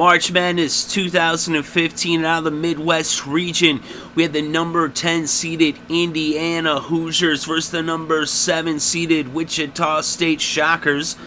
March Madness 2015 out of the Midwest region. We had the number 10 seeded Indiana Hoosiers versus the number 7 seeded Wichita State Shockers.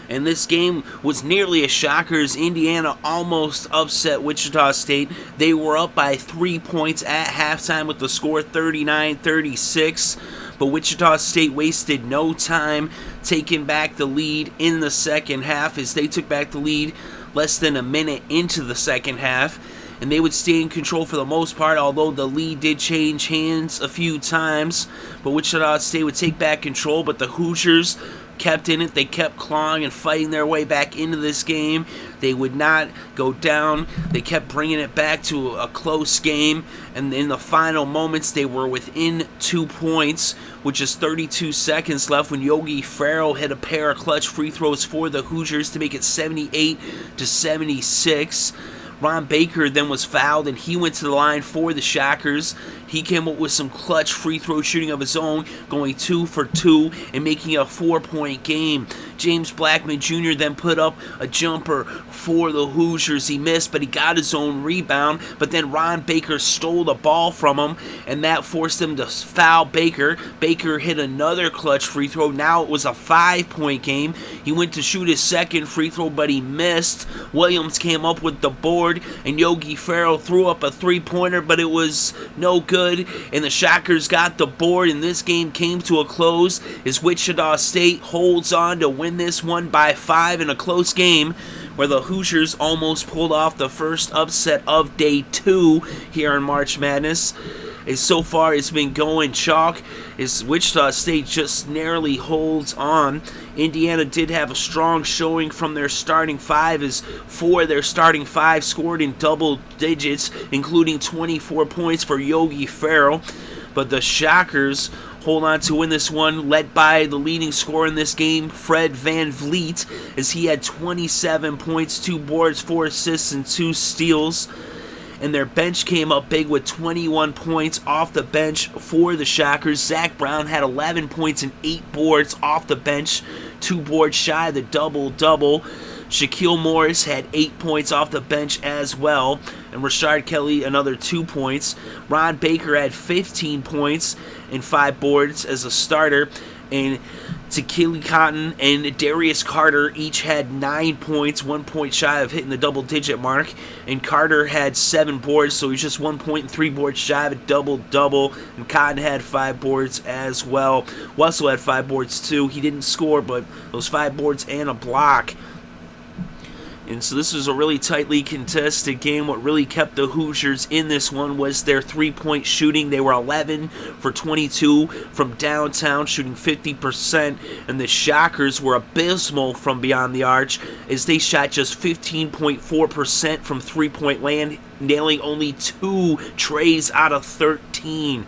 And this game was nearly a shocker as Indiana almost upset Wichita State. They were up by 3 points at halftime with the score 39-36. But Wichita State wasted no time taking back the lead in the second half as they took back the lead less than a minute into the second half, and they would stay in control for the most part, although the lead did change hands a few times. But Wichita State would take back control, but the Hoosiers kept in it. They kept clawing and fighting their way back into this game. They would not go down. They kept bringing it back to a close game, and in the final moments they were within 2 points with just 32 seconds left when Yogi Ferrell hit a pair of clutch free throws for the Hoosiers to make it 78-76. Ron Baker then was fouled and he went to the line for the Shockers. He came up with some clutch free throw shooting of his own, going 2 for 2 and making a 4-point game. James Blackman Jr. then put up a jumper for the Hoosiers. He missed, but he got his own rebound. But then Ron Baker stole the ball from him, and that forced him to foul Baker. Baker hit another clutch free throw. Now it was a 5-point game. He went to shoot his second free throw, but he missed. Williams came up with the board, and Yogi Ferrell threw up a three-pointer, but it was no good. And the Shockers got the board, and this game came to a close as Wichita State holds on to win this one by 5 in a close game, where the Hoosiers almost pulled off the first upset of day 2 here in March Madness. As so far it's been going chalk as Wichita State just narrowly holds on. Indiana did have a strong showing from their starting 5 as 4 of their starting 5 scored in double digits, including 24 points for Yogi Ferrell. But the Shockers hold on to win this one, led by the leading scorer in this game, Fred VanVleet, as he had 27 points, 2 boards, 4 assists, and 2 steals. And their bench came up big with 21 points off the bench for the Shockers. Zach Brown had 11 points and 8 boards off the bench, 2 boards shy of the double-double. Shaquille Morris had 8 points off the bench as well, and Rashard Kelly another 2 points. Ron Baker had 15 points and 5 boards as a starter, and Tekele Cotton and Darius Carter each had 9 points, 1 point shy of hitting the double-digit mark. And Carter had 7 boards, so he's just 1 point and 3 boards shy of a double-double. And Cotton had 5 boards as well. Wessel had 5 boards too. He didn't score, but those 5 boards and a block. And so this was a really tightly contested game. What really kept the Hoosiers in this one was their 3-point shooting. They were 11 for 22 from downtown, shooting 50%. And the Shockers were abysmal from beyond the arch as they shot just 15.4% from 3-point land, nailing only 2 trays out of 13.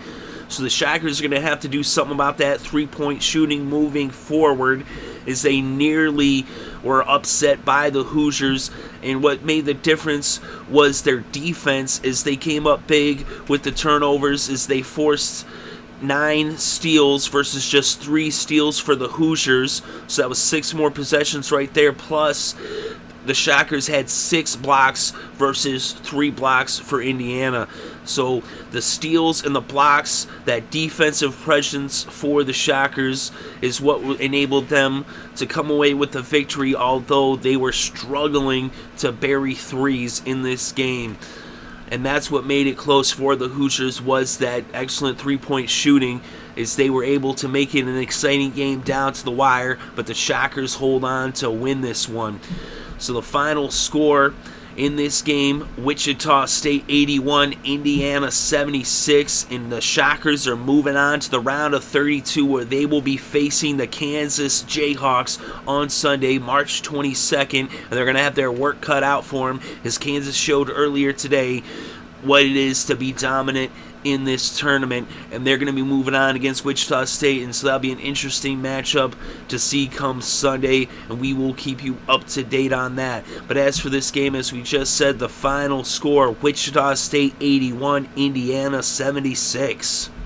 So the Shockers are going to have to do something about that 3-point shooting moving forward, as they nearly were upset by the Hoosiers. And what made the difference was their defense, as they came up big with the turnovers, as they forced 9 steals versus just 3 steals for the Hoosiers. So that was 6 more possessions right there, plus the Shockers had 6 blocks versus 3 blocks for Indiana. So the steals and the blocks, that defensive presence for the Shockers, is what enabled them to come away with the victory, although they were struggling to bury threes in this game. And that's what made it close for the Hoosiers, was that excellent 3-point shooting, as they were able to make it an exciting game down to the wire, but the Shockers hold on to win this one. So the final score in this game, Wichita State 81, Indiana 76, and the Shockers are moving on to the round of 32, where they will be facing the Kansas Jayhawks on Sunday, March 22nd, and they're going to have their work cut out for them, as Kansas showed earlier today what it is to be dominant in this tournament, and they're going to be moving on against Wichita State, and so that'll be an interesting matchup to see come Sunday, and we will keep you up to date on that. But as for this game, as we just said, the final score, Wichita State 81, Indiana 76.